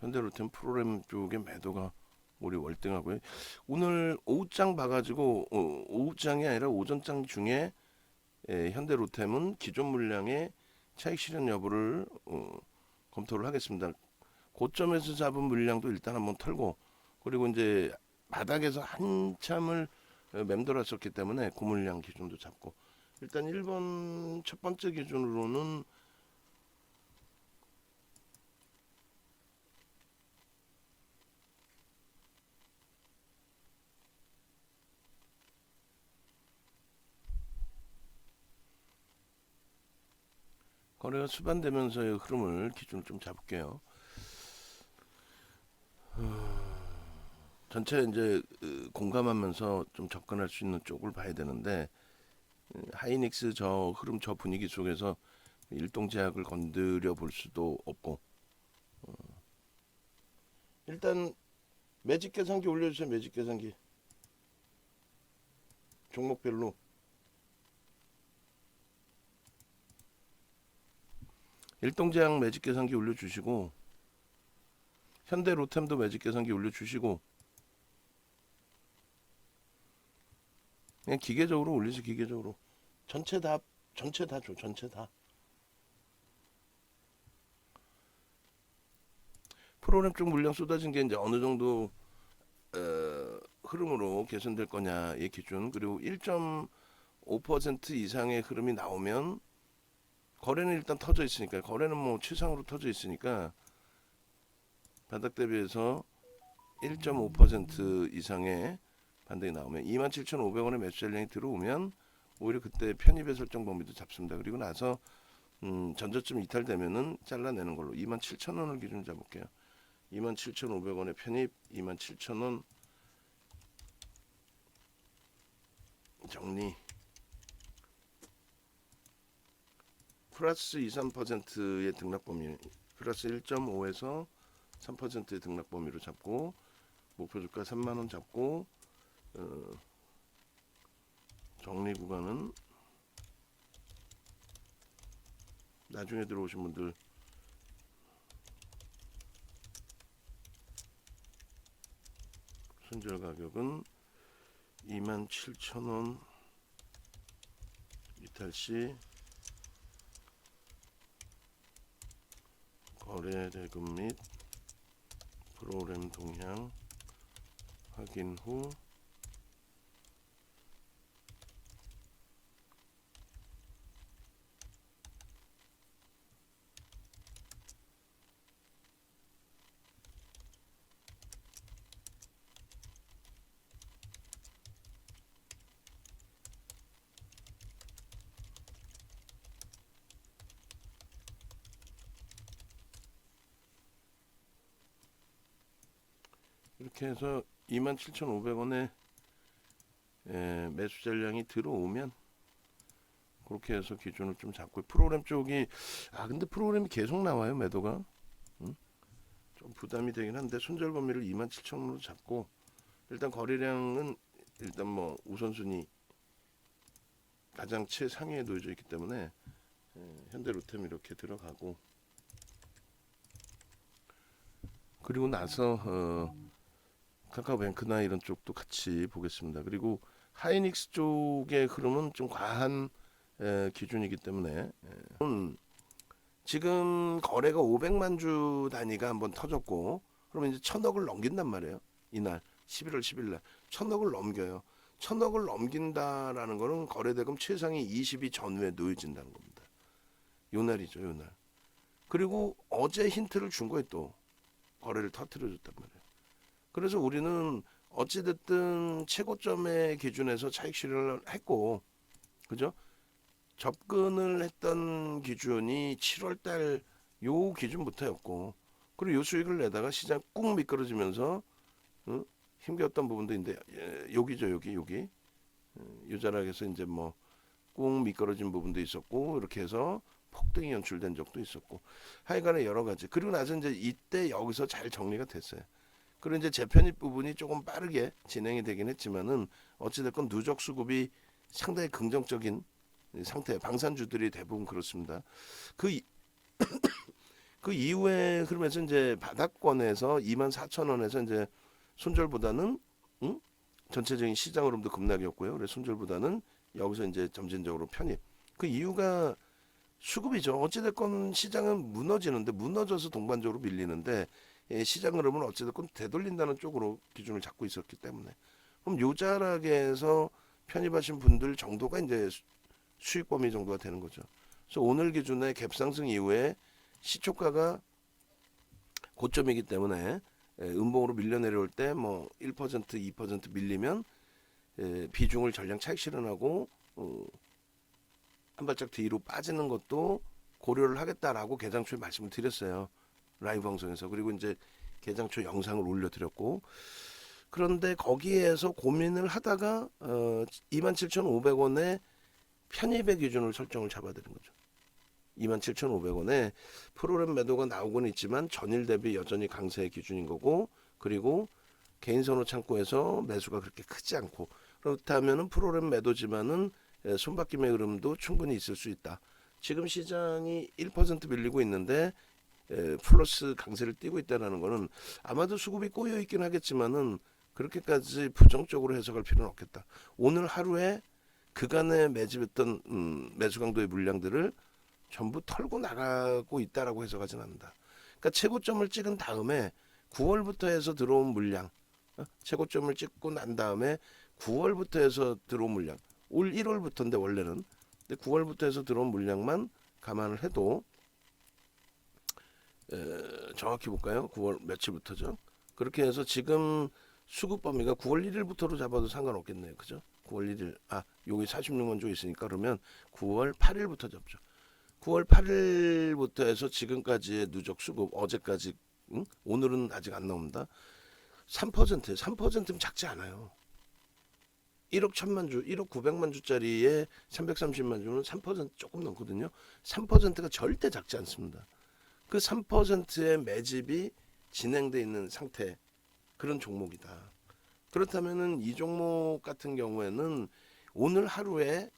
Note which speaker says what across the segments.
Speaker 1: 현대로템 프로그램 쪽의 매도가 우리 월등하고요. 오늘 오후장 봐가지고 오후장이 아니라 오전장 중에 현대로템은 기존 물량의 차익 실현 여부를 검토를 하겠습니다. 고점에서 잡은 물량도 일단 한번 털고, 그리고 이제 바닥에서 한참을 맴돌았었기 때문에 그 물량 기준도 잡고, 일단 1번 첫 번째 기준으로는 거래가 수반되면서의 흐름을 기준으로 좀 잡을게요. 전체 이제 공감하면서 좀 접근할 수 있는 쪽을 봐야 되는데, 하이닉스 저 흐름 저 분위기 속에서 일동제약을 건드려 볼 수도 없고, 일단 매직 계산기 올려주세요. 매직 계산기 종목별로. 일동제약 매직 계산기 올려주시고, 현대 로템도 매직 계산기 올려주시고, 그냥 기계적으로 올리지. 기계적으로 전체 다 전체 다 줘. 전체 다. 프로그램 쪽 물량 쏟아진 게 이제 어느 정도 흐름으로 개선될 거냐의 기준, 그리고 1.5% 이상의 흐름이 나오면, 거래는 일단 터져 있으니까, 거래는 뭐 최상으로 터져 있으니까 바닥 대비해서 1.5% 이상의 반등이 나오면 27,500원의 매수 전량이 들어오면 오히려 그때 편입의 설정 범위도 잡습니다. 그리고 나서 전저점 이탈되면은 잘라내는 걸로 27,000원을 기준 잡을게요. 27,500원의 편입, 27,000원 정리. 플러스 2, 3%의 등락 범위, 플러스 1.5에서 3%의 등락 범위로 잡고, 목표 주가 3만원 잡고, 정리 구간은 나중에 들어오신 분들 손절 가격은 27,000원 이탈 시 거래 대금 및 프로그램 동향 확인 후 이렇게 해서 27,500원에 매수 전량이 들어오면 그렇게 해서 기준을 좀 잡고, 프로그램 쪽이 근데 프로그램이 계속 나와요. 매도가 좀 부담이 되긴 한데, 손절 범위를 27,000원으로 잡고, 일단 거래량은 일단 뭐 우선순위 가장 최상위에 놓여져 있기 때문에 현대로템 이렇게 들어가고, 그리고 나서 카카오뱅크나 이런 쪽도 같이 보겠습니다. 그리고 하이닉스 쪽의 흐름은 좀 과한 기준이기 때문에, 지금 거래가 500만 주 단위가 한번 터졌고, 그러면 이제 1,000억을 넘긴단 말이에요. 이날 11월 10일 날 1,000억을 넘겨요. 1,000억을 넘긴다라는 거는 거래대금 최상위 20위 전후에 놓여진다는 겁니다. 요 날이죠, 요 날. 그리고 어제 힌트를 준 거예요. 또 거래를 터트려줬단 말이에요. 그래서 우리는 어찌됐든 최고점의 기준에서 차익 실현을 했고, 그죠? 접근을 했던 기준이 7월달 요 기준부터였고, 그리고 요 수익을 내다가 시장 꾹 미끄러지면서 힘겨웠던 부분도 있는데, 여기죠, 여기 요 자락에서 이제 뭐 꾹 미끄러진 부분도 있었고, 이렇게 해서 폭등이 연출된 적도 있었고, 하여간에 여러 가지. 그리고 나서 이제 이때 여기서 잘 정리가 됐어요. 그리고 이제 재편입 부분이 조금 빠르게 진행이 되긴 했지만은, 어찌됐건 누적 수급이 상당히 긍정적인 상태, 방산주들이 대부분 그렇습니다. 그 그 이후에 그러면서 이제 바닥권에서 24,000원에서 이제 손절보다는 응? 전체적인 시장 흐름도 급락이었고요. 그래서 손절보다는 여기서 이제 점진적으로 편입. 그 이유가 수급이죠. 어찌됐건 시장은 무너지는데 무너져서 동반적으로 밀리는데 시장 흐름은 어찌됐건 되돌린다는 쪽으로 기준을 잡고 있었기 때문에 그럼 요 자락에서 편입하신 분들 정도가 이제 수익 범위 정도가 되는 거죠. 그래서 오늘 기준에 갭 상승 이후에 시초가가 고점이기 때문에 음봉으로 밀려 내려올 때 뭐 1% 2% 밀리면 비중을 전량 차익 실현하고 한 발짝 뒤로 빠지는 것도 고려를 하겠다라고 개장초에 말씀을 드렸어요. 라이브 방송에서. 그리고 이제 개장초 영상을 올려드렸고 그런데 거기에서 고민을 하다가 27,500원에 편입의 기준을 설정을 잡아드린 거죠. 27,500원에 프로그램 매도가 나오고는 있지만 전일 대비 여전히 강세의 기준인 거고 그리고 개인 선호 창구에서 매수가 그렇게 크지 않고 그렇다면은 프로그램 매도지만은 손바뀜의 흐름도 충분히 있을 수 있다. 지금 시장이 1% 밀리고 있는데 플러스 강세를 띠고 있다는 거는 아마도 수급이 꼬여 있긴 하겠지만은 그렇게까지 부정적으로 해석할 필요는 없겠다. 오늘 하루에 그간에 매집했던 매수 강도의 물량들을 전부 털고 나가고 있다라고 해석하진 않는다. 그러니까 최고점을 찍은 다음에 9월부터 해서 들어온 물량, 최고점을 찍고 난 다음에 9월부터 해서 들어온 물량, 올 1월부터인데 원래는 근데 9월부터 해서 들어온 물량만 감안을 해도 정확히 볼까요? 9월 며칠부터죠? 그렇게 해서 지금 수급 범위가 9월 1일부터로 잡아도 상관없겠네요. 그죠? 9월 1일, 여기 46만 주 있으니까 그러면 9월 8일부터 잡죠. 9월 8일부터 해서 지금까지의 누적 수급, 어제까지, 오늘은 아직 안 나옵니다. 3%면 작지 않아요. 1억 1000만 주, 1억 900만 주짜리에 330만 주는 3% 조금 넘거든요. 3%가 절대 작지 않습니다. 그 3%의 매집이 진행돼 있는 상태, 그런 종목이다. 그렇다면은 이 종목 같은 경우에는 오늘 하루에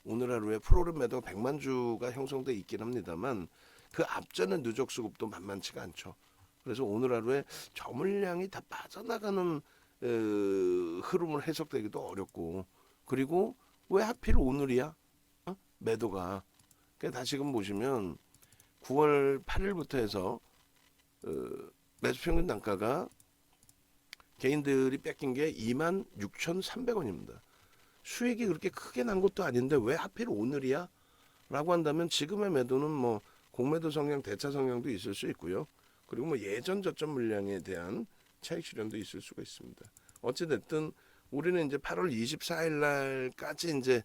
Speaker 1: 프로그램 매도가 100만 주가 형성돼 있긴 합니다만 그 앞전의 누적 수급도 만만치가 않죠. 그래서 오늘 하루에 저 물량이 다 빠져나가는 흐름을 해석되기도 어렵고 그리고 왜 하필 오늘이야? 매도가. 그러니까 다시금 보시면 9월 8일부터 해서 매수 평균 단가가 개인들이 뺏긴 게 26,300원입니다. 수익이 그렇게 크게 난 것도 아닌데 왜 하필 오늘이야? 라고 한다면 지금의 매도는 뭐 공매도 성향, 대차 성향도 있을 수 있고요. 그리고 뭐 예전 저점 물량에 대한 차익 실현도 있을 수가 있습니다. 어찌됐든 우리는 이제 8월 24일 날까지 이제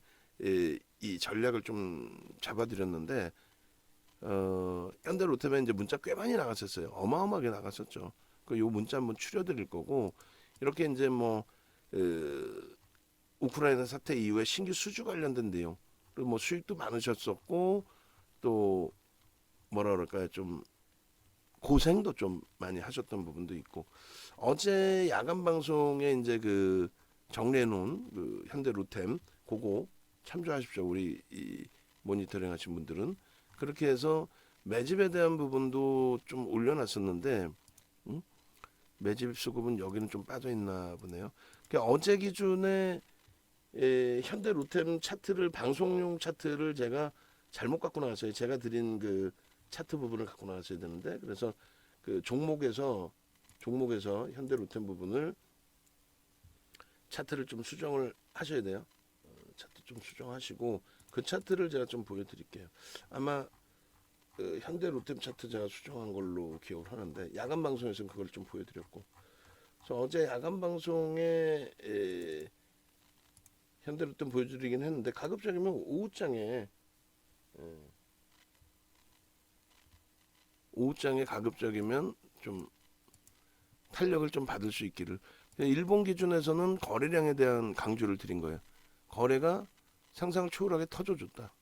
Speaker 1: 이 전략을 좀 잡아드렸는데 현대 로템에 이제 문자 꽤 많이 나갔었어요. 어마어마하게 나갔었죠. 그 요 문자 한번 추려드릴 거고 이렇게 이제 뭐 우크라이나 사태 이후에 신규 수주 관련된 내용 그리고 뭐 수익도 많으셨었고 또 뭐라 그럴까요 좀 고생도 좀 많이 하셨던 부분도 있고 어제 야간 방송에 이제 그 정리해 놓은 그 현대 로템 그거 참조하십시오. 우리 이 모니터링 하신 분들은 그렇게 해서 매집에 대한 부분도 좀 올려놨었는데 매집 수급은 여기는 좀 빠져 있나 보네요. 그러니까 어제 기준에 현대 로템 차트를 방송용 차트를 제가 잘못 갖고 나왔어요. 제가 드린 그 차트 부분을 갖고 나왔어야 되는데 그래서 그 종목에서 현대 로템 부분을 차트를 좀 수정을 하셔야 돼요. 차트 좀 수정하시고 그 차트를 제가 좀 보여드릴게요. 아마 현대 로템 차트 제가 수정한 걸로 기억을 하는데 야간 방송에서는 그걸 좀 보여드렸고 그래서 어제 야간 방송에 현대 로템 보여드리긴 했는데 가급적이면 오후장에 가급적이면 좀 탄력을 좀 받을 수 있기를 일본 기준에서는 거래량에 대한 강조를 드린 거예요. 거래가 상상을 초월하게 터져줬다.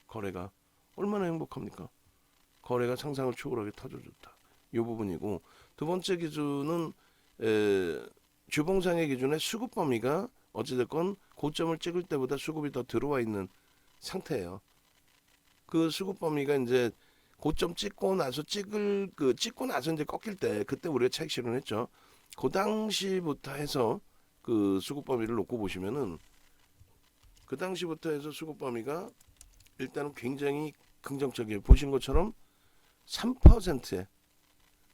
Speaker 1: 거래가 얼마나 행복합니까? 거래가 상상을 초월하게 터져줬다. 이 부분이고 두 번째 기준은 주봉상의 기준에 수급 범위가 어찌됐건 고점을 찍을 때보다 수급이 더 들어와 있는 상태예요. 그 수급 범위가 이제 고점 찍고 나서 찍고 나서 이제 꺾일 때 그때 우리가 차익 실현했죠. 그 당시부터 해서 그 수급 범위를 놓고 보시면은 그 당시부터 해서 수급 범위가 일단은 굉장히 긍정적이에요. 보신 것처럼 3%에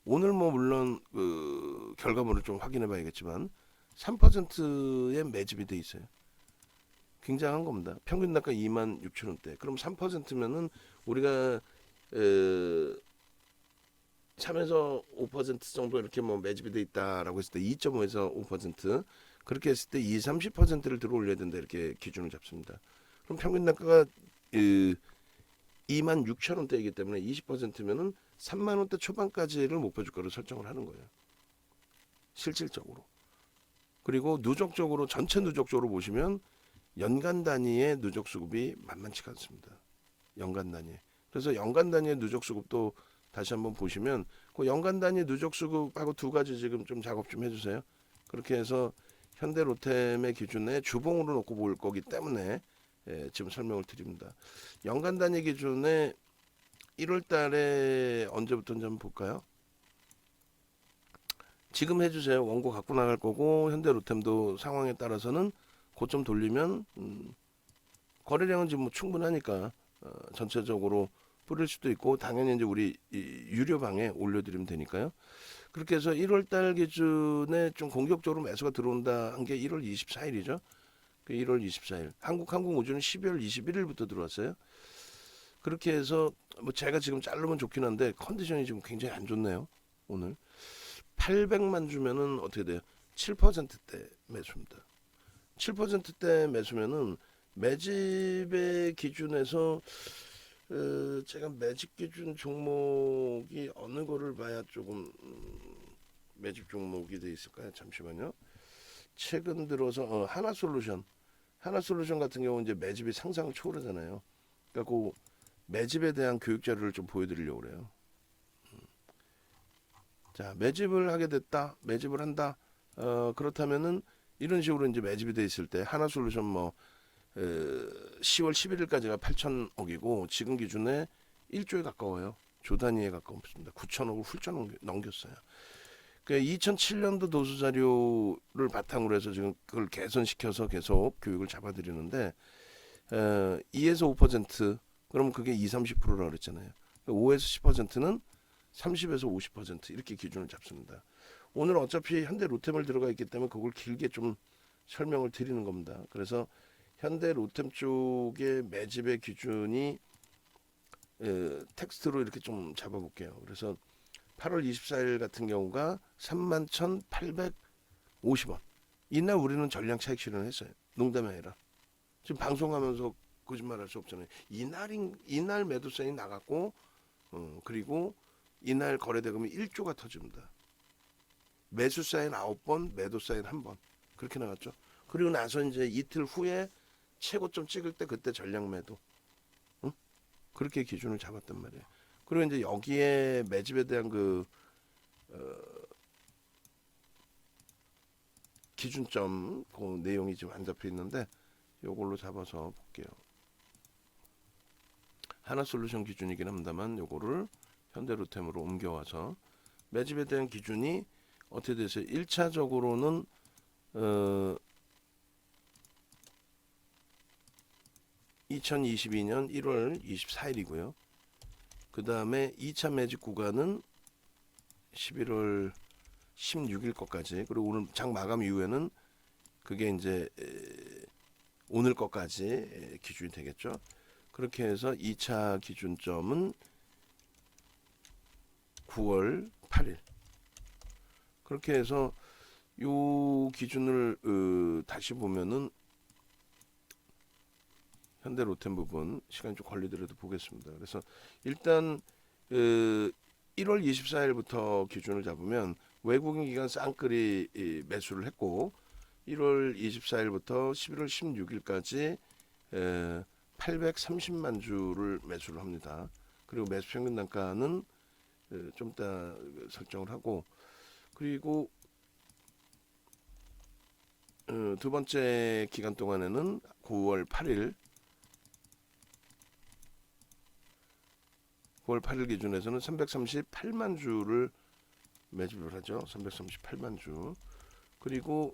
Speaker 1: 오늘 뭐 물론 그 결과물을 좀 확인해 봐야겠지만 3%의 매집이 돼 있어요. 굉장한 겁니다. 평균 단가 26,000원대. 그럼 3%면은 우리가 3에서 5% 정도 이렇게 뭐 매집이 돼 있다라고 했을 때 2.5에서 5% 그렇게 했을 때 30%를 들어 올려야 된다 이렇게 기준을 잡습니다. 그럼 평균 단가가 26,000원대이기 때문에 20%면은 3만 원대 초반까지를 목표 주가로 설정을 하는 거예요. 실질적으로. 그리고 누적적으로 전체 누적적으로 보시면 연간 단위의 누적 수급이 만만치가 않습니다. 연간 단위. 그래서 연간 단위의 누적 수급도 다시 한번 보시면 그 연간 단위 누적 수급하고 두 가지 지금 좀 작업 좀 해주세요. 그렇게 해서 현대로템의 기준에 주봉으로 놓고 볼 거기 때문에 지금 설명을 드립니다. 연간 단위 기준에 1월 달에 언제부터인지 한번 볼까요? 지금 해주세요. 원고 갖고 나갈 거고 현대로템도 상황에 따라서는 고점 돌리면 거래량은 지금 뭐 충분하니까 전체적으로 뿌릴 수도 있고 당연히 이제 우리 유료방에 올려드리면 되니까요. 그렇게 해서 1월달 기준에 좀 공격적으로 매수가 들어온다 한 게 1월 24일이죠. 그 1월 24일. 한국항공우주는 12월 21일부터 들어왔어요. 그렇게 해서 뭐 제가 지금 자르면 좋긴 한데 컨디션이 지금 굉장히 안 좋네요. 오늘 800만 주면은 어떻게 돼요? 7%대 매수입니다. 7%대 매수면은 매집의 기준에서 제가 매집 기준 종목이 어느 거를 봐야 조금 매집 종목이 돼 있을까요? 잠시만요. 최근 들어서 하나솔루션 같은 경우 이제 매집이 상상을 초월하잖아요. 그러니까 그 매집에 대한 교육 자료를 좀 보여드리려고 그래요. 자, 매집을 하게 됐다, 매집을 한다. 그렇다면은 이런 식으로 이제 매집이 돼 있을 때 하나솔루션 뭐 10월 11일까지가 8천억이고 지금 기준에 1조에 가까워요. 조 단위에 가까웠습니다. 9천억을 훌쩍 넘겼어요. 그러니까 2007년도 도수 자료를 바탕으로 해서 지금 그걸 개선시켜서 계속 교육을 잡아드리는데 2에서 5% 그러면 그게 30%라고 그랬잖아요. 5에서 10%는 30에서 50% 이렇게 기준을 잡습니다. 오늘 어차피 현대 로템을 들어가 있기 때문에 그걸 길게 좀 설명을 드리는 겁니다. 그래서 현대 로템 쪽의 매집의 기준이 텍스트로 이렇게 좀 잡아볼게요. 그래서 8월 24일 같은 경우가 31,850원. 이날 우리는 전량 차익 실현을 했어요. 농담이 아니라. 지금 방송하면서 거짓말할 수 없잖아요. 이날 매도 사인이 나갔고 그리고 이날 거래대금이 1조가 터집니다. 매수 사인 9번, 매도 사인 1번. 그렇게 나갔죠. 그리고 나서 이제 이틀 후에 최고점 찍을 때 그때 전량 매도. 응? 그렇게 기준을 잡았단 말이에요. 그리고 이제 여기에 매집에 대한 그 기준점 그 내용이 지금 안 잡혀 있는데 요걸로 잡아서 볼게요. 하나솔루션 기준이긴 합니다만 요거를 현대로템으로 옮겨와서 매집에 대한 기준이 어떻게 됐어요? 1차적으로는 2022년 1월 24일이고요. 그 다음에 2차 매집 구간은 11월 16일 것까지 그리고 오늘 장 마감 이후에는 그게 이제 오늘 것까지 기준이 되겠죠. 그렇게 해서 2차 기준점은 9월 8일 그렇게 해서 요 기준을 다시 보면은 현대 로템 부분 시간이 좀 걸리더라도 보겠습니다. 그래서 일단 1월 24일부터 기준을 잡으면 외국인 기관 쌍끌이 매수를 했고 1월 24일부터 11월 16일까지 830만 주를 매수를 합니다. 그리고 매수 평균 단가는 좀 이따 설정을 하고 그리고 두 번째 기간 동안에는 9월 8일 9월 8일 기준에서는 338만 주를 매집을 하죠. 338만 주. 그리고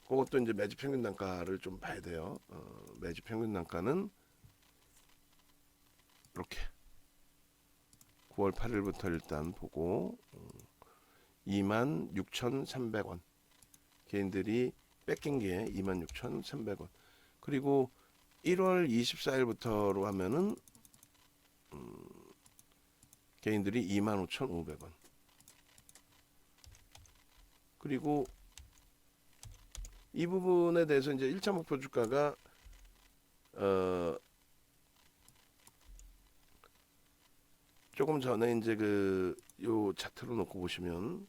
Speaker 1: 그것도 이제 매집 평균 단가를 좀 봐야 돼요. 매집 평균 단가는 이렇게 9월 8일부터 일단 보고 26,300원. 개인들이 뺏긴 게 26,300원. 그리고 1월 24일부터로 하면은 개인들이 25,500원. 그리고 이 부분에 대해서 이제 1차 목표 주가가 조금 전에 이제 요 차트로 놓고 보시면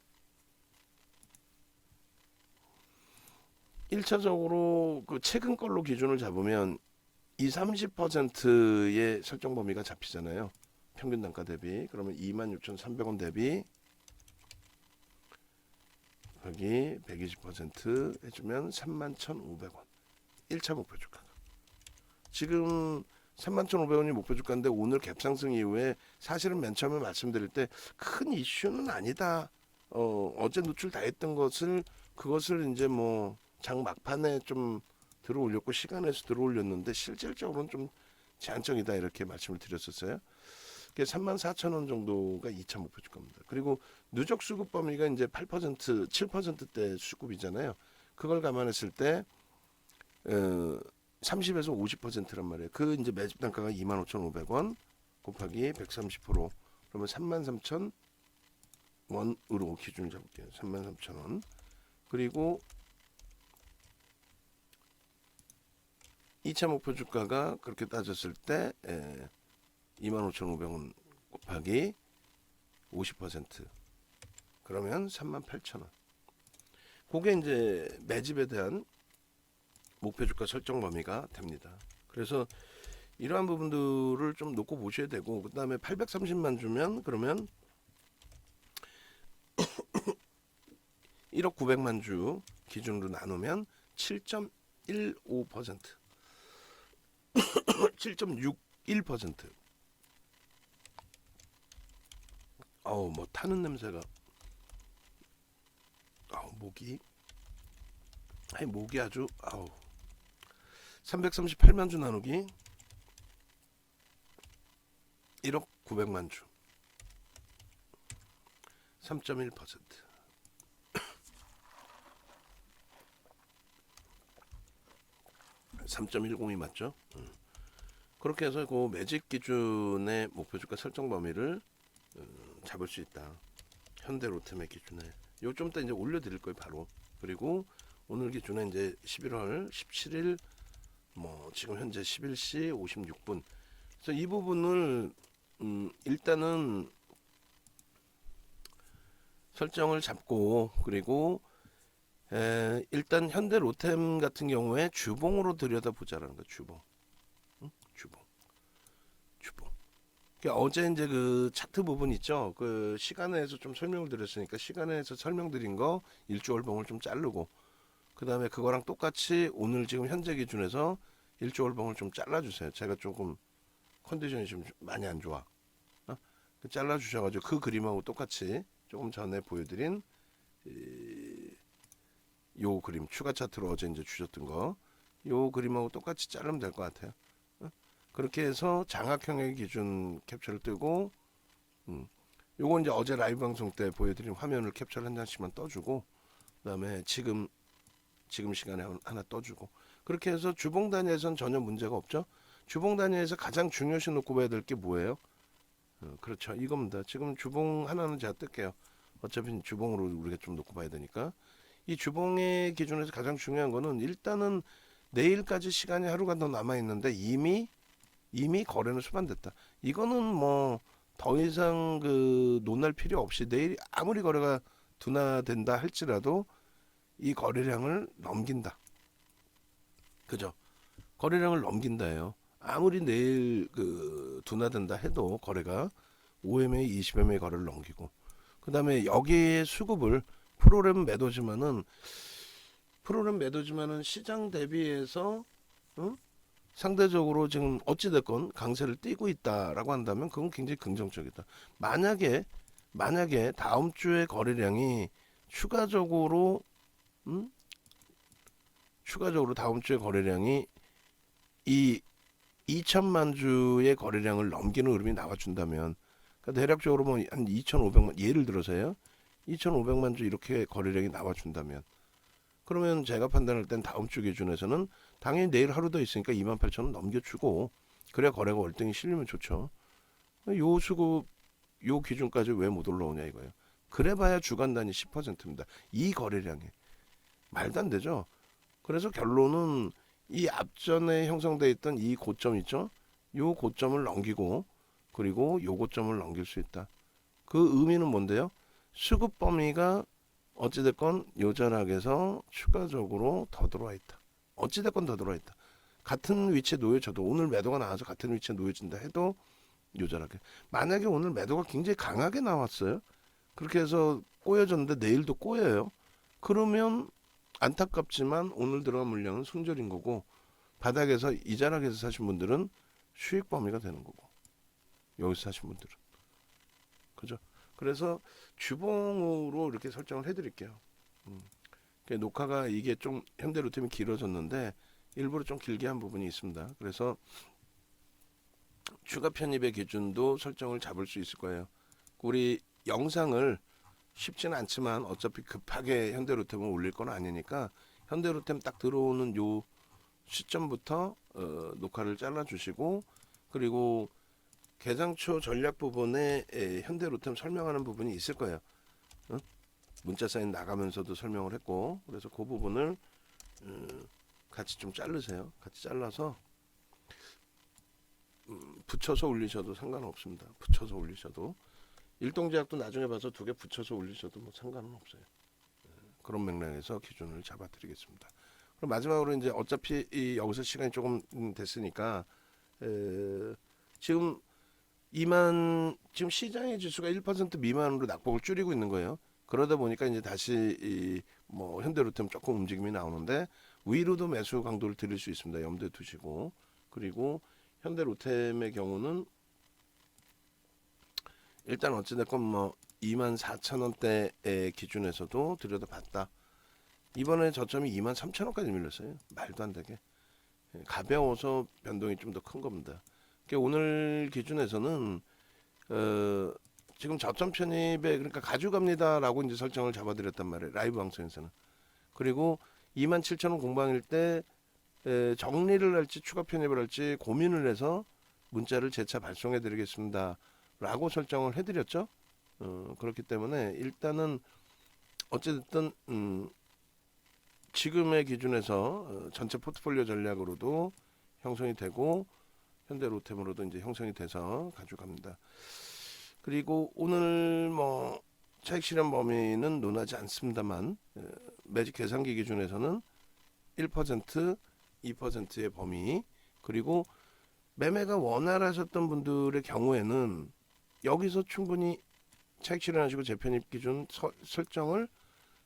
Speaker 1: 1차적으로 그 최근 걸로 기준을 잡으면 30%의 설정 범위가 잡히잖아요. 평균 단가 대비. 그러면 26,300원 대비 여기 120% 해주면 31,500원. 1차 목표 주가가. 지금 31,500원이 목표 주가인데 오늘 갭상승 이후에 사실은 맨 처음에 말씀드릴 때 큰 이슈는 아니다. 어제 노출 다 했던 그것을 이제 뭐 장 막판에 좀 들어올렸고 시간에서 들어올렸는데 실질적으로는 좀 제한적이다 이렇게 말씀을 드렸었어요. 그게 34,000원 정도가 2차 목표 주가입니다. 그리고 누적 수급 범위가 이제 8%, 7%대 수급이잖아요. 그걸 감안했을 때 30에서 50%란 말이에요. 그 이제 매집 단가가 25,500원 곱하기 130% 그러면 33,000원으로 기준을 잡을게요. 33,000원. 그리고 2차 목표 주가가 그렇게 따졌을 때 25,500원 곱하기 50% 그러면 38,000원. 그게 이제 매집에 대한 목표 주가 설정 범위가 됩니다. 그래서 이러한 부분들을 좀 놓고 보셔야 되고 그 다음에 830만 주면 그러면 1억 900만 주 기준으로 나누면 7.15% 7.61%. 아우 뭐 타는 냄새가. 아우 목이 아주 아우. 338만 주 나누기 1억 900만 주 3.1% 3.10이 맞죠? 그렇게 해서 그 매집 기준의 목표 주가 설정 범위를 잡을 수 있다. 현대 로템의 기준에 요 좀 이따 이제 올려드릴 거예요 바로. 그리고 오늘 기준에 이제 11월 17일 뭐 지금 현재 11시 56분. 그래서 이 부분을 일단은 설정을 잡고 그리고 일단 현대 로템 같은 경우에 주봉으로 들여다보자라는 거. 주봉. 그러니까 어제 이제 그 차트 부분 있죠. 그 시간에서 좀 설명을 드렸으니까 시간에서 설명드린 거 일주월봉을 좀 자르고 그 다음에 그거랑 똑같이 오늘 지금 현재 기준에서 일주월봉을 좀 잘라주세요. 제가 조금 컨디션이 좀 많이 안 좋아. 잘라주셔가지고 그 그림하고 똑같이 조금 전에 보여드린 요 그림 추가 차트로 어제 이제 주셨던 거 요 그림하고 똑같이 자르면 될 것 같아요. 그렇게 해서 장악형의 기준 캡처를 뜨고 요건 이제 어제 라이브 방송 때 보여드린 화면을 캡처를 한 장씩만 떠주고 그 다음에 지금 시간에 하나 떠주고 그렇게 해서 주봉 단위에서는 전혀 문제가 없죠. 주봉 단위에서 가장 중요시 놓고 봐야 될 게 뭐예요? 그렇죠. 이겁니다. 지금 주봉 하나는 제가 뜰게요. 어차피 주봉으로 우리가 좀 놓고 봐야 되니까 이 주봉의 기준에서 가장 중요한 거는 일단은 내일까지 시간이 하루가 더 남아 있는데 이미 거래는 수반됐다. 이거는 뭐 더 이상 논할 필요 없이 내일 아무리 거래가 둔화된다 할지라도 이 거래량을 넘긴다. 그죠? 거래량을 넘긴다예요. 아무리 내일 둔화된다 해도 거래가 5MA, 20MA 거래를 넘기고 그 다음에 여기에 수급을 프로그램 매도지만은 시장 대비해서 상대적으로 지금 어찌됐건 강세를 띠고 있다라고 한다면 그건 굉장히 긍정적이다. 만약에 다음 주에 거래량이 추가적으로 음? 추가적으로 다음 주에 거래량이 이 2천만 주의 거래량을 넘기는 흐름이 나와준다면, 그러니까 대략적으로 뭐 한 2,500만, 예를 들어서요, 2,500만 주 이렇게 거래량이 나와준다면, 그러면 제가 판단할 땐 다음 주 기준에서는 당연히 내일 하루 더 있으니까 28,000원 넘겨주고, 그래야 거래가 월등히 실리면 좋죠. 요 수급 요 기준까지 왜 못 올라오냐 이거예요. 그래봐야 주간 단위 10%입니다. 이 거래량에 말도 안 되죠. 그래서 결론은 이 앞전에 형성돼 있던 이 고점 있죠. 요 고점을 넘기고, 그리고 요 고점을 넘길 수 있다. 그 의미는 뭔데요? 수급 범위가 어찌됐건 요절락에서 추가적으로 더 들어와 있다. 어찌됐건 더 들어와 있다. 같은 위치에 놓여져도, 오늘 매도가 나와서 같은 위치에 놓여진다 해도 요절하게. 만약에 오늘 매도가 굉장히 강하게 나왔어요. 그렇게 해서 꼬여졌는데 내일도 꼬여요. 그러면 안타깝지만 오늘 들어간 물량은 손절인 거고, 바닥에서 이자락에서 사신 분들은 수익 범위가 되는 거고, 여기서 사신 분들은, 그죠? 그래서 주봉으로 이렇게 설정을 해드릴게요. 녹화가 이게 좀 현대로템이 길어졌는데 일부러 좀 길게 한 부분이 있습니다. 그래서 추가 편입의 기준도 설정을 잡을 수 있을 거예요. 우리 영상을 쉽지는 않지만 어차피 급하게 현대로템을 올릴 건 아니니까 현대로템 딱 들어오는 요 시점부터 녹화를 잘라주시고, 그리고 개장초 전략 부분에 현대로템 설명하는 부분이 있을 거예요. 문자 사인 나가면서도 설명을 했고, 그래서 그 부분을 같이 좀 자르세요. 같이 잘라서 붙여서 올리셔도 상관없습니다. 붙여서 올리셔도, 일동제약도 나중에 봐서 두 개 붙여서 올리셔도 뭐 상관은 없어요. 그런 맥락에서 기준을 잡아드리겠습니다. 그럼 마지막으로 이제 어차피 여기서 시간이 조금 됐으니까 지금 지금 시장의 지수가 1% 미만으로 낙폭을 줄이고 있는 거예요. 그러다 보니까 이제 다시 뭐 현대로템 조금 움직임이 나오는데, 위로도 매수 강도를 드릴 수 있습니다. 염두에 두시고, 그리고 현대로템의 경우는 일단 어찌됐건 뭐 24,000원대의 기준에서도 들여다봤다. 이번에 저점이 23,000원까지 밀렸어요. 말도 안 되게. 가벼워서 변동이 좀 더 큰 겁니다. 그러니까 오늘 기준에서는 지금 저점 편입에, 그러니까 가져갑니다라고 이제 설정을 잡아드렸단 말이에요. 라이브 방송에서는. 그리고 27,000원 공방일 때 정리를 할지 추가 편입을 할지 고민을 해서 문자를 재차 발송해드리겠습니다 라고 설정을 해드렸죠. 그렇기 때문에 일단은 어쨌든 지금의 기준에서 전체 포트폴리오 전략으로도 형성이 되고, 현대로템으로도 이제 형성이 돼서 가져갑니다. 그리고 오늘 뭐 차익 실현 범위는 논하지 않습니다만, 매직 계산기 기준에서는 1%, 2%의 범위, 그리고 매매가 원활하셨던 분들의 경우에는 여기서 충분히 차익 실현하시고 재편입 기준 설정을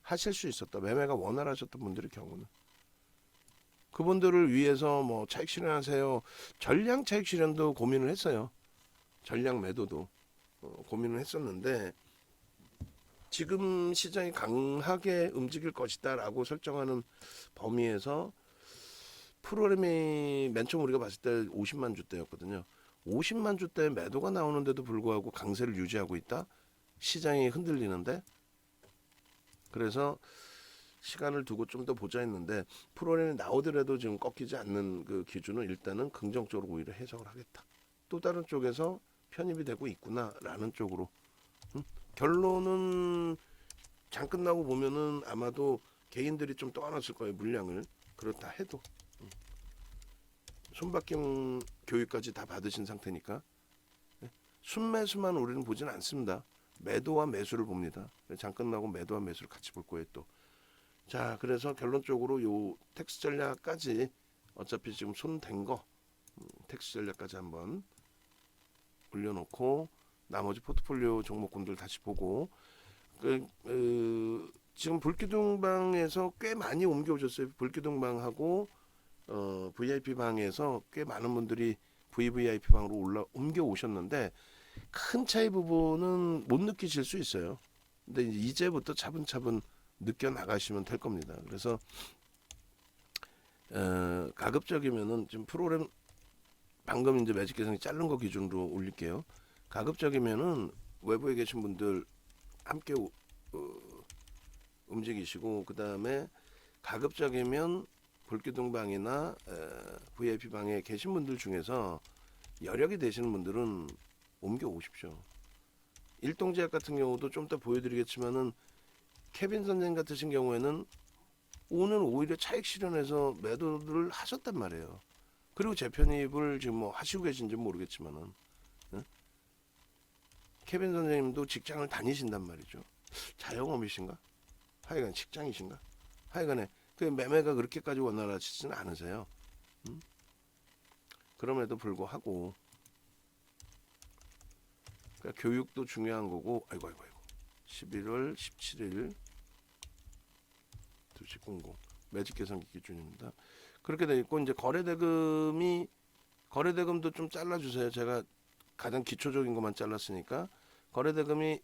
Speaker 1: 하실 수 있었다. 매매가 원활하셨던 분들의 경우는 그분들을 위해서 뭐 차익 실현하세요, 전량 차익 실현도 고민을 했어요. 전량 매도도 고민을 했었는데, 지금 시장이 강하게 움직일 것이다라고 설정하는 범위에서 프로그램이 맨 처음 우리가 봤을 때 50만 주대였거든요. 50만 주대 매도가 나오는데도 불구하고 강세를 유지하고 있다. 시장이 흔들리는데, 그래서 시간을 두고 좀 더 보자 했는데, 프로그램이 나오더라도 지금 꺾이지 않는 그 기준은 일단은 긍정적으로 오히려 해석을 하겠다. 또 다른 쪽에서 편입이 되고 있구나라는 쪽으로. 결론은 장 끝나고 보면은 아마도 개인들이 좀 떠안았을 거예요, 물량을. 그렇다 해도 손바뀜 교육까지 다 받으신 상태니까 순매수만 우리는 보진 않습니다. 매도와 매수를 봅니다. 장 끝나고 매도와 매수를 같이 볼 거예요 또. 자, 그래서 결론적으로 요 텍스 전략까지 어차피 지금 손댄 거, 텍스 전략까지 한번 올려놓고 나머지 포트폴리오 종목군들 다시 보고, 지금 불기둥방에서 꽤 많이 옮겨오셨어요. 불기둥방하고 VIP 방에서 꽤 많은 분들이 VVIP 방으로 옮겨 오셨는데 큰 차이 부분은 못 느끼실 수 있어요. 근데 이제부터 차분차분 느껴 나가시면 될 겁니다. 그래서 가급적이면은 지금 프로그램 방금 이제 매직 개성이 자른 거 기준으로 올릴게요. 가급적이면은 외부에 계신 분들 함께 움직이시고, 그 다음에 가급적이면 볼기둥방이나 VIP 방에 계신 분들 중에서 여력이 되시는 분들은 옮겨 오십시오. 일동제약 같은 경우도 좀 더 보여드리겠지만은 케빈 선생 같으신 경우에는 오늘 오히려 차익 실현해서 매도를 하셨단 말이에요. 그리고 재편입을 지금 뭐 하시고 계신지 모르겠지만은, 응? 케빈 선생님도 직장을 다니신단 말이죠. 자영업이신가? 하여간 직장이신가? 하여간에 그 매매가 그렇게까지 원활하시지는 않으세요. 응? 그럼에도 불구하고 그러니까 교육도 중요한 거고. 아이고 11월 17일 2시 00 매직 계산기 기준입니다. 그렇게 돼 있고, 이제 거래대금도 좀 잘라주세요. 제가 가장 기초적인 것만 잘랐으니까. 거래대금이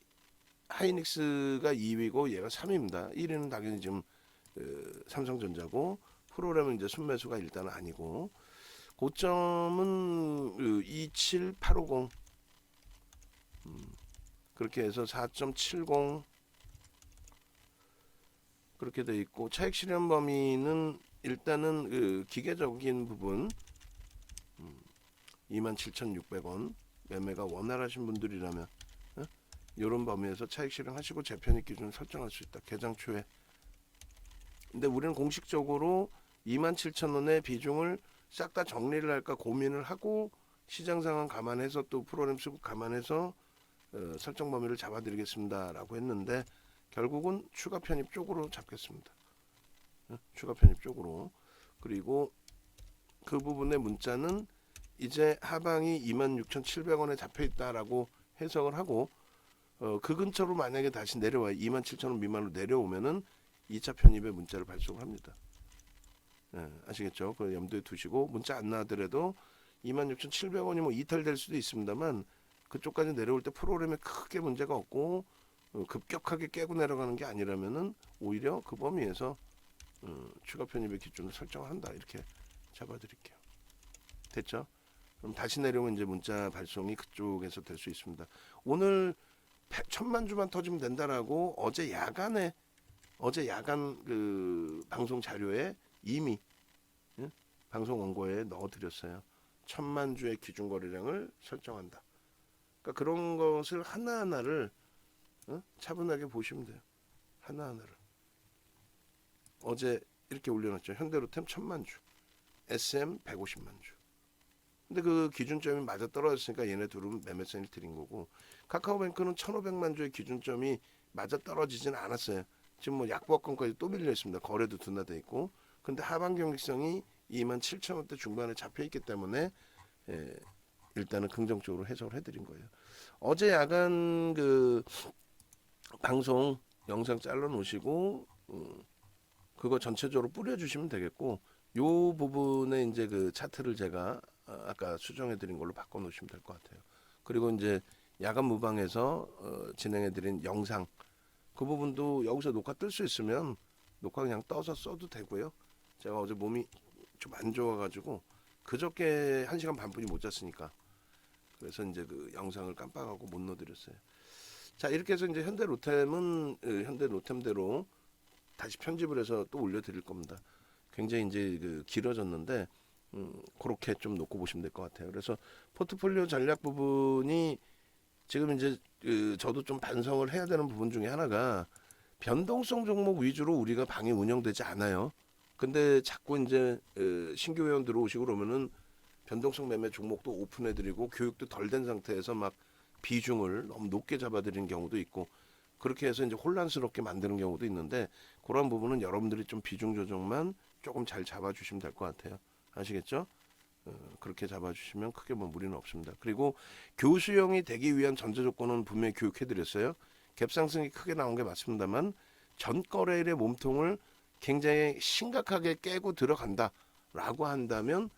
Speaker 1: 하이닉스가 2위고 얘가 3위입니다. 1위는 당연히 지금 삼성전자고, 프로그램은 이제 순매수가 일단은 아니고, 고점은 27850 그렇게 해서 4.70 그렇게 돼 있고, 차익 실현 범위는 일단은 그 기계적인 부분 27,600원 매매가 원활하신 분들이라면 이런 범위에서 차익 실현하시고 재편입 기준 설정할 수 있다. 개장 초에. 근데 우리는 공식적으로 27,000원의 비중을 싹 다 정리를 할까 고민을 하고, 시장 상황 감안해서 또 프로그램 수급 감안해서 설정 범위를 잡아드리겠습니다라고 했는데, 결국은 추가 편입 쪽으로 잡겠습니다. 추가 편입 쪽으로. 그리고 그 부분의 문자는 이제 하방이 26,700원에 잡혀있다라고 해석을 하고, 그 근처로 만약에 다시 내려와요. 27,000원 미만으로 내려오면은 2차 편입의 문자를 발송을 합니다. 아시겠죠? 그 염두에 두시고, 문자 안 나더라도 26,700원이 뭐 이탈될 수도 있습니다만, 그쪽까지 내려올 때 프로그램에 크게 문제가 없고 급격하게 깨고 내려가는 게 아니라면은 오히려 그 범위에서 추가 편입의 기준을 설정을 한다. 이렇게 잡아드릴게요. 됐죠? 그럼 다시 내려오면 이제 문자 발송이 그쪽에서 될 수 있습니다. 오늘 1,000만 주만 터지면 된다라고 어제 야간 그 방송 자료에 이미 방송 원고에 넣어드렸어요. 1,000만 주의 기준 거래량을 설정한다. 그러니까 그런 것을 하나하나를 차분하게 보시면 돼요. 하나하나를. 어제 이렇게 올려놨죠. 현대로템 1,000만 주, SM 150만 주. 근데 그 기준점이 맞아 떨어졌으니까 얘네 둘은 매매세를 드린 거고, 카카오뱅크는 1,500만 주의 기준점이 맞아 떨어지진 않았어요. 지금 뭐 약보합권까지 또 밀려 있습니다. 거래도 둔화돼 있고. 근데 하방 경직성이 27,000원대 중반에 잡혀 있기 때문에 일단은 긍정적으로 해석을 해드린 거예요. 어제 야간 그 방송 영상 잘라 놓으시고 그거 전체적으로 뿌려주시면 되겠고, 요 부분에 이제 그 차트를 제가 아까 수정해드린 걸로 바꿔 놓으시면 될 것 같아요. 그리고 이제 야간 무방에서 진행해드린 영상 그 부분도 여기서 녹화 뜰 수 있으면 녹화 그냥 떠서 써도 되고요. 제가 어제 몸이 좀 안 좋아가지고 그저께 1시간 반뿐이 못 잤으니까, 그래서 이제 그 영상을 깜빡하고 못 넣어드렸어요. 자, 이렇게 해서 이제 현대 로템대로 다시 편집을 해서 또 올려드릴 겁니다. 굉장히 이제 그 길어졌는데 그렇게 좀 놓고 보시면 될 것 같아요. 그래서 포트폴리오 전략 부분이 지금 이제 저도 좀 반성을 해야 되는 부분 중에 하나가, 변동성 종목 위주로 우리가 방이 운영되지 않아요. 근데 자꾸 이제 신규 회원 들어오시고 그러면은 변동성 매매 종목도 오픈해드리고 교육도 덜 된 상태에서 막 비중을 너무 높게 잡아드리는 경우도 있고, 그렇게 해서 이제 혼란스럽게 만드는 경우도 있는데, 그런 부분은 여러분들이 좀 비중 조정만 조금 잘 잡아주시면 될 것 같아요. 아시겠죠? 그렇게 잡아주시면 크게 뭐 무리는 없습니다. 그리고 교수형이 되기 위한 전제 조건은 분명히 교육해드렸어요. 갭상승이 크게 나온 게 맞습니다만, 전거래일의 몸통을 굉장히 심각하게 깨고 들어간다 라고 한다면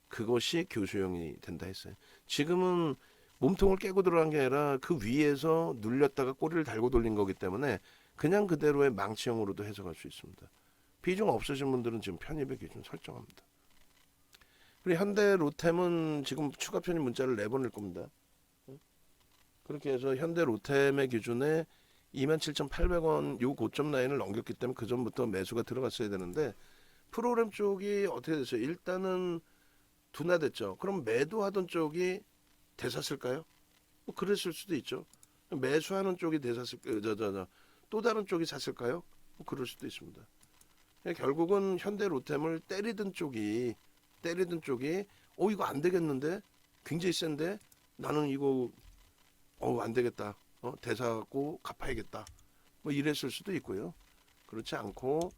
Speaker 1: 그것이 교수형이 된다 했어요. 지금은 몸통을 깨고 들어간 게 아니라 그 위에서 눌렸다가 꼬리를 달고 돌린 거기 때문에 그냥 그대로의 망치형으로도 해석할 수 있습니다. 비중 없으신 분들은 지금 편입의 기준 설정합니다. 그리고 현대 로템은 지금 추가 편입 문자를 내보낼 겁니다. 그렇게 해서 현대 로템의 기준에 27,800원 요 고점 라인을 넘겼기 때문에 그 전부터 매수가 들어갔어야 되는데 프로그램 쪽이 어떻게 됐어요? 일단은 둔화됐죠. 그럼 매도하던 쪽이 대샀을까요? 뭐 그랬을 수도 있죠. 매수하는 쪽이 대샀을 또 다른 쪽이 샀을까요? 뭐 그럴 수도 있습니다. 결국은 현대 로템을 때리던 쪽이 이거 안 되겠는데 굉장히 센데 나는 이거 안 되겠다. 대사하고 갚아야겠다. 뭐 이랬을 수도 있고요. 그렇지 않고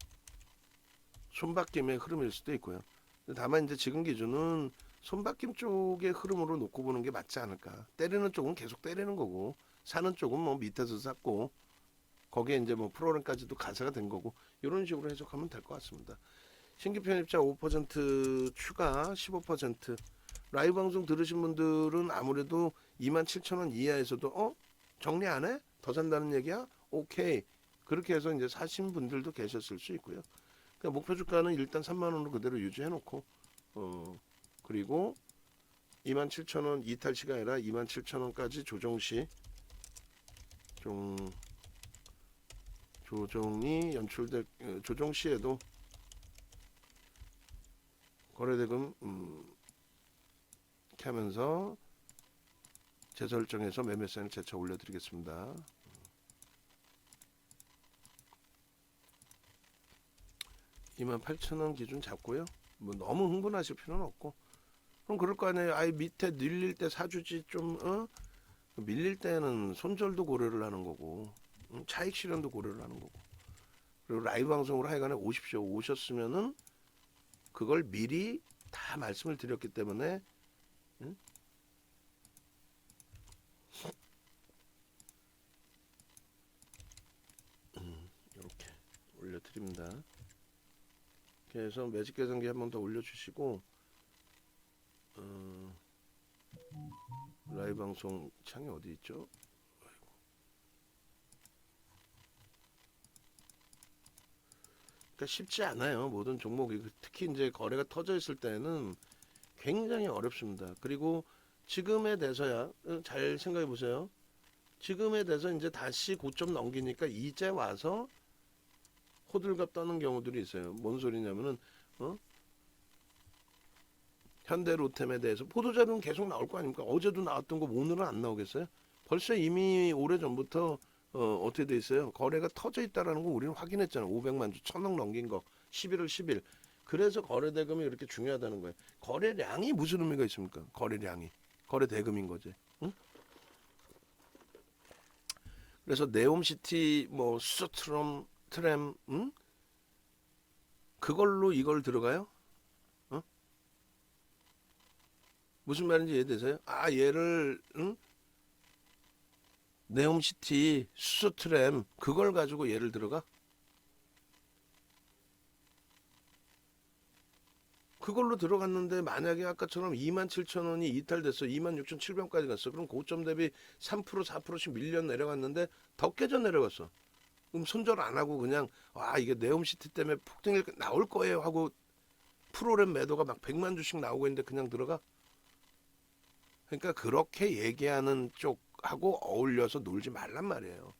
Speaker 1: 손바뀜의 흐름일 수도 있고요. 다만 이제 지금 기준은 손바뀜 쪽의 흐름으로 놓고 보는 게 맞지 않을까. 때리는 쪽은 계속 때리는 거고 사는 쪽은 뭐 밑에서 샀고 거기에 이제 뭐 프로그램까지도 가세가 된 거고 이런 식으로 해석하면 될 것 같습니다. 신규 편입자 5% 추가 15% 라이브 방송 들으신 분들은 아무래도 27,000원 이하에서도 정리 안 해? 더 산다는 얘기야? 오케이. 그렇게 해서 이제 사신 분들도 계셨을 수 있고요. 그러니까 목표 주가는 일단 3만 원으로 그대로 유지해 놓고 그리고 27,000원 이탈 시가 아니라 27,000원까지 조정 시 조정이 연출될 조정 시에도 거래대금 이렇게 하면서 재설정해서 매매 사인을 재차 올려드리겠습니다. 28,000원 기준 잡고요. 뭐 너무 흥분하실 필요는 없고 그럼 그럴 거 아니에요. 아예 밑에 밀릴 때 사주지 좀 밀릴 때는 손절도 고려를 하는 거고 차익 실현도 고려를 하는 거고 그리고 라이브 방송으로 하여간에 오십시오. 오셨으면은 그걸 미리 다 말씀을 드렸기 때문에 이렇게 올려드립니다. 그래서 매직 계산기 한 번 더 올려주시고 라이브 방송 창이 어디 있죠? 그러니까 쉽지 않아요. 모든 종목이 특히 이제 거래가 터져 있을 때는 굉장히 어렵습니다. 그리고 지금에 대해서야 잘 생각해 보세요. 지금에 대해서 이제 다시 고점 넘기니까 이제 와서 호들갑 떠는 경우들이 있어요. 뭔 소리냐면은 현대 로템에 대해서 보도자료는 계속 나올 거 아닙니까? 어제도 나왔던 거 오늘은 안 나오겠어요? 벌써 이미 오래 전부터 어떻게 돼 있어요? 거래가 터져 있다라는 거 우리는 확인했잖아요. 500만 주 1,000억 넘긴 거 11월 10일. 그래서 거래 대금이 이렇게 중요하다는 거예요. 거래량이 무슨 의미가 있습니까? 거래량이 거래 대금인 거지. 응? 그래서 네옴시티 뭐 수소트럼 트램 그걸로 이걸 들어가요? 무슨 말인지 이해되세요? 얘를 네옴시티 수소트램 그걸 가지고 예를 들어가? 그걸로 들어갔는데 만약에 아까처럼 27,000원이 이탈됐어. 26,700원까지 갔어. 그럼 고점 대비 3% 4%씩 밀려 내려갔는데 더 깨져 내려갔어. 그럼 손절 안 하고 그냥 이게 네옴시티 때문에 폭등이 나올 거예요 하고 프로그램 매도가 막 100만 주씩 나오고 있는데 그냥 들어가? 그러니까 그렇게 얘기하는 쪽하고 어울려서 놀지 말란 말이에요.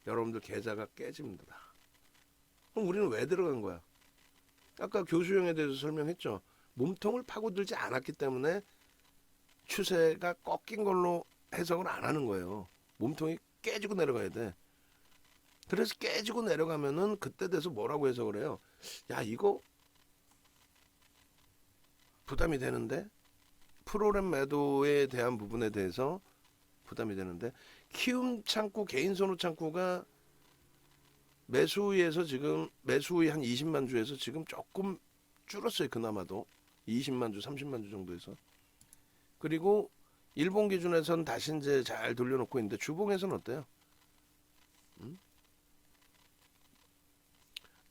Speaker 1: 여러분들 계좌가 깨집니다. 그럼 우리는 왜 들어간 거야? 아까 교수형에 대해서 설명했죠. 몸통을 파고들지 않았기 때문에 추세가 꺾인 걸로 해석을 안 하는 거예요. 몸통이 깨지고 내려가야 돼. 그래서 깨지고 내려가면은 그때 돼서 뭐라고 해석을 해요? 야, 이거 부담이 되는데 프로그램 매도에 대한 부분에 대해서 부담이 되는데 키움 창구 개인 선호 창구가 매수위에서 지금 매수위 한 20만 주에서 지금 조금 줄었어요. 그나마도 20만 주, 30만 주 정도에서. 그리고 일본 기준에서는 다시 이제 잘 돌려놓고 있는데 주봉에서는 어때요?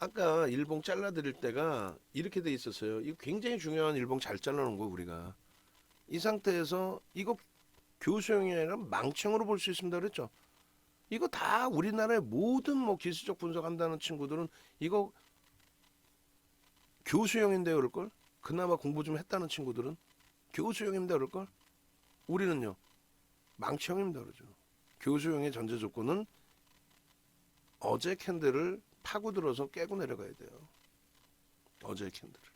Speaker 1: 아까 일봉 잘라드릴 때가 이렇게 돼 있었어요. 이거 굉장히 중요한 일봉 잘 잘라놓은 거 우리가. 이 상태에서 이거 교수형이 아니라 망청으로 볼 수 있습니다 그랬죠. 이거 다 우리나라의 모든 뭐 기술적 분석한다는 친구들은 이거 교수형인데 그럴걸? 그나마 공부 좀 했다는 친구들은 교수형입니다 그럴걸? 우리는요 망청입니다 그러죠. 교수형의 전제 조건은 어제 캔들을 파고들어서 깨고 내려가야 돼요. 어제 캔들을.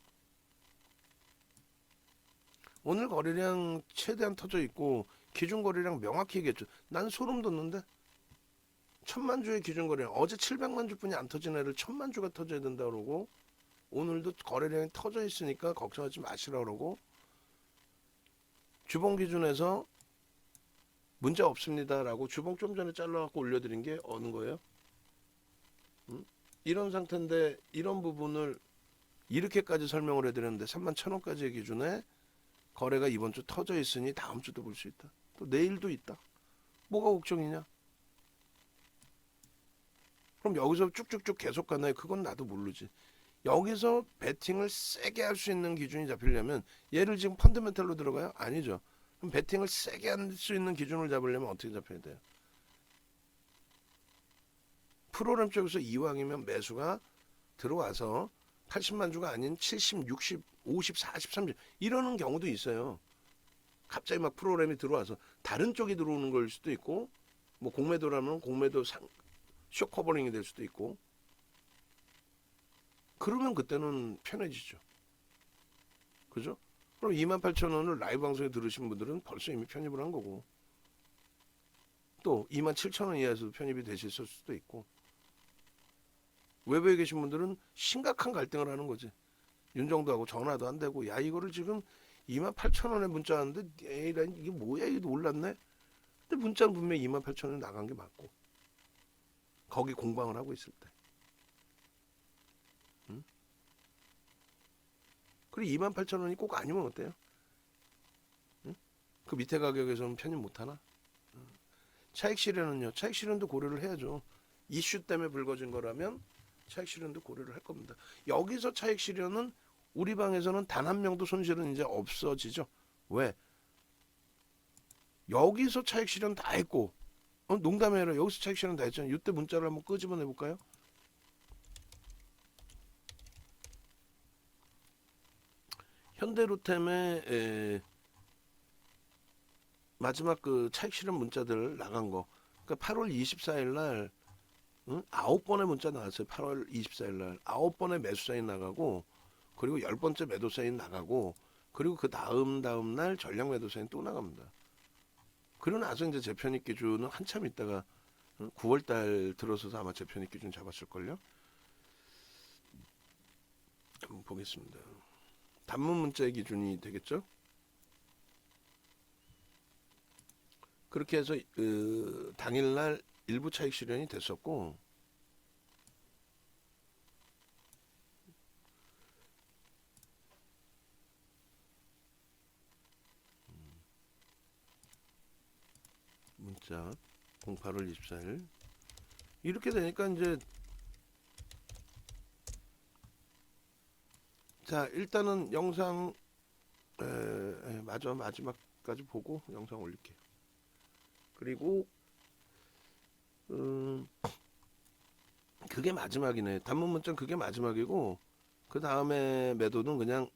Speaker 1: 오늘 거래량 최대한 터져 있고 기준 거래량 명확히 얘기했죠. 난 소름 돋는데 1000만 주의 기준 거래량 어제 700만 주뿐이 안 터진 애를 1000만 주가 터져야 된다 그러고 오늘도 거래량이 터져 있으니까 걱정하지 마시라 그러고 주봉 기준에서 문제 없습니다라고 주봉 좀 전에 잘라갖고 올려드린 게 어느 거예요? 이런 상태인데 이런 부분을 이렇게까지 설명을 해드렸는데 31,000원까지의 기준에 거래가 이번 주 터져 있으니 다음 주도 볼 수 있다. 또 내일도 있다. 뭐가 걱정이냐? 그럼 여기서 쭉쭉쭉 계속 가나요? 그건 나도 모르지. 여기서 베팅을 세게 할 수 있는 기준이 잡히려면 얘를 지금 펀더멘탈로 들어가요? 아니죠. 그럼 베팅을 세게 할 수 있는 기준을 잡으려면 어떻게 잡혀야 돼요? 프로그램 쪽에서 이왕이면 매수가 들어와서 80만 주가 아닌 70, 60, 50, 40, 30 이러는 경우도 있어요. 갑자기 막 프로그램이 들어와서 다른 쪽이 들어오는 걸 수도 있고 뭐 공매도라면 공매도 쇼 커버링이 될 수도 있고 그러면 그때는 편해지죠. 그죠? 그럼 28,000원을 라이브 방송에 들으신 분들은 벌써 이미 편입을 한 거고 또 27,000원 이하에서도 편입이 되실 수도 있고 외부에 계신 분들은 심각한 갈등을 하는 거지. 윤정도하고 전화도 안 되고 야 이거를 지금 28,000원에 문자 하는데 에이 이게 뭐야 이게 놀랐네. 근데 문자는 분명히 28,000원에 나간 게 맞고 거기 공방을 하고 있을 때. 응? 그리고 28,000원이 꼭 아니면 어때요? 응? 그 밑에 가격에서는 편입 못하나? 차익 실현은요. 차익 실현도 고려를 해야죠. 이슈 때문에 불거진 거라면 차익 실현도 고려를 할 겁니다. 여기서 차익 실현은 우리 방에서는 단 한 명도 손실은 이제 없어지죠. 왜? 여기서 차익 실현 다 했고 농담이 아니라 여기서 차익 실현 다 했잖아요. 이때 문자를 한번 끄집어내 볼까요? 현대로템의 마지막 그 차익 실현 문자들 나간 거. 그러니까 8월 24일 날 9번의 문자 나왔어요. 8월 24일 날 9번의 매수 사인 나가고 그리고 10번째 매도 사인 나가고 그리고 그 다음 날 전량 매도 사인 또 나갑니다. 그러고 나서 이제 재편입 기준은 한참 있다가 9월 달 들어서서 아마 재편입 기준 잡았을걸요. 한번 보겠습니다. 단문 문자의 기준이 되겠죠. 그렇게 해서 당일날 일부 차익 실현이 됐었고 문자 08월 24일 이렇게 되니까 이제 자 일단은 영상 마지막까지 보고 영상 올릴게요. 그리고 그게 마지막이네. 단문 문자 그게 마지막이고 그 다음에 매도는 그냥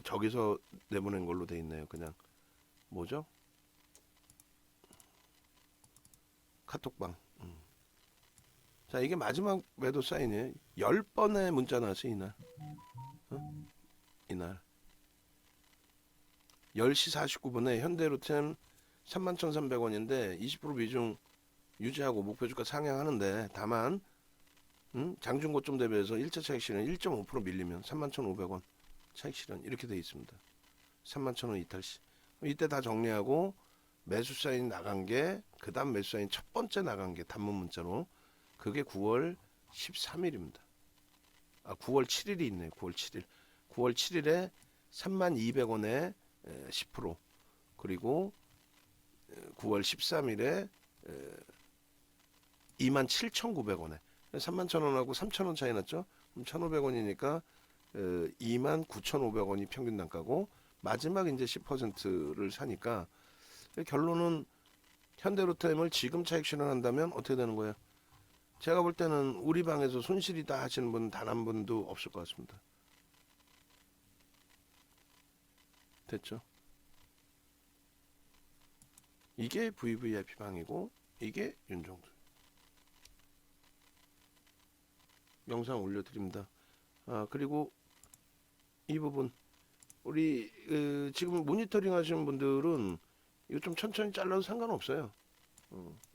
Speaker 1: 저기서 내보낸 걸로 돼 있네요. 그냥 뭐죠? 카톡방. 자 이게 마지막 매도 사인이에요. 10번의 문자 나왔어요 이날. 이날 10시 49분에 현대로템 31,300원인데 20% 비중 유지하고 목표주가 상향하는데 다만 장중 고점 대비해서 1차 차익 실현 1.5% 밀리면 31,500원 차익 실현 이렇게 돼 있습니다. 31,000원 이탈시. 이때 다 정리하고 매수 사인 나간 게 그다음 매수 사인 첫 번째 나간 게 단문 문자로 그게 9월 13일입니다. 9월 7일이 있네요. 9월 7일. 9월 7일에 32,200원에 10% 그리고 9월 13일에 27,900원에 31,000원하고 3,000원 차이 났죠. 그럼 1,500원이니까 29,500원이 평균 단가고 마지막 이제 10%를 사니까 결론은 현대로템을 지금 차익 실현한다면 어떻게 되는 거예요? 제가 볼 때는 우리 방에서 손실이다 하시는 분 단 한 분도 없을 것 같습니다. 됐죠? 이게 VVIP 방이고 이게 윤종수. 영상 올려드립니다. 그리고 이 부분 우리 지금 모니터링 하시는 분들은 이거 좀 천천히 잘라도 상관없어요.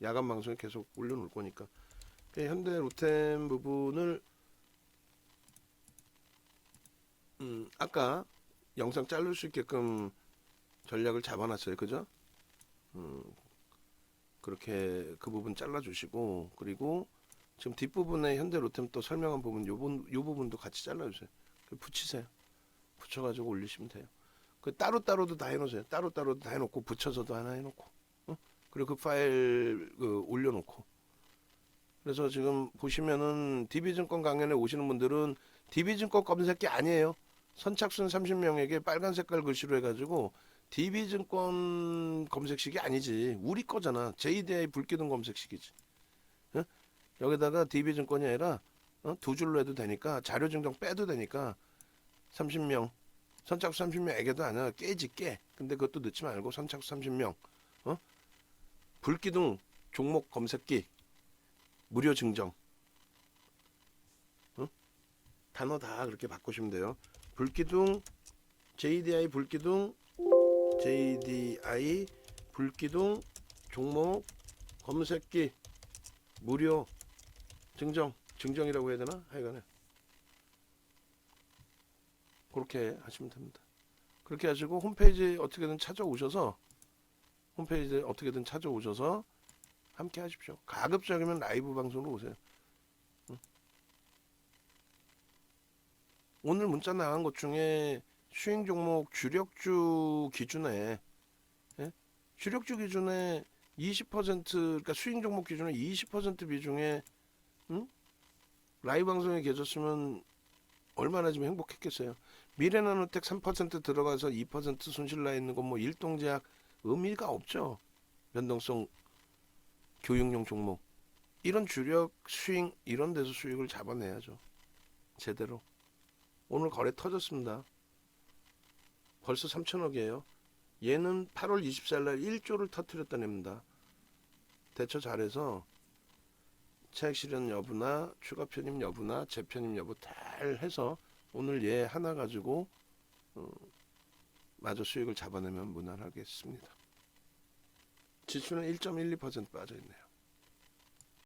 Speaker 1: 야간 방송에 계속 올려놓을 거니까. 현대 로템 부분을 아까 영상 자를 수 있게끔 전략을 잡아놨어요. 그죠? 그렇게 그 부분 잘라주시고 그리고 지금 뒷부분에 현대 로템 또 설명한 부분 요 부분도 같이 잘라주세요. 붙이세요. 붙여가지고 올리시면 돼요. 그 따로따로도 다 해놓으세요. 따로따로도 다 해놓고 붙여서도 하나 해놓고 그리고 그 파일 올려놓고 그래서 지금 보시면은 DB증권 강연에 오시는 분들은 DB증권 검색기 아니에요. 선착순 30명에게 빨간 색깔 글씨로 해가지고 DB증권 검색식이 아니지. 우리 거잖아. JDI 불기둥 검색식이지. 어? 여기다가 DB증권이 아니라 두 줄로 해도 되니까 자료 증정 빼도 되니까 30명 선착순 30명에게도 아니야. 깨지 깨. 근데 그것도 넣지 말고 선착순 30명 불기둥 종목 검색기 무료 증정 단어 다 그렇게 바꾸시면 돼요. 불기둥 JDI 불기둥 JDI 불기둥 종목 검색기 무료 증정이라고 해야 되나? 하여간에 그렇게 하시면 됩니다. 그렇게 하시고 홈페이지 어떻게든 찾아오셔서 함께 하십시오. 가급적이면 라이브 방송으로 오세요. 오늘 문자 나간 것 중에 수익 종목 주력주 기준에 주력주 기준에 20% 그러니까 수익 종목 기준에 20% 비중에 라이브 방송에 계셨으면 얼마나 좀 행복했겠어요. 미래나노텍 3% 들어가서 2% 손실 나 있는 건 뭐 일동제약 의미가 없죠. 변동성 교육용 종목 이런 주력 수익 이런 데서 수익을 잡아내야죠. 제대로. 오늘 거래 터졌습니다. 벌써 3천억이에요. 얘는 8월 24일 날 1조를 터뜨렸다 냅니다. 대처 잘해서 차익 실현 여부나 추가 편입 여부나 재편입 여부 잘 해서 오늘 얘 하나 가지고 마저 수익을 잡아내면 무난하겠습니다. 지수는 1.12% 빠져있네요.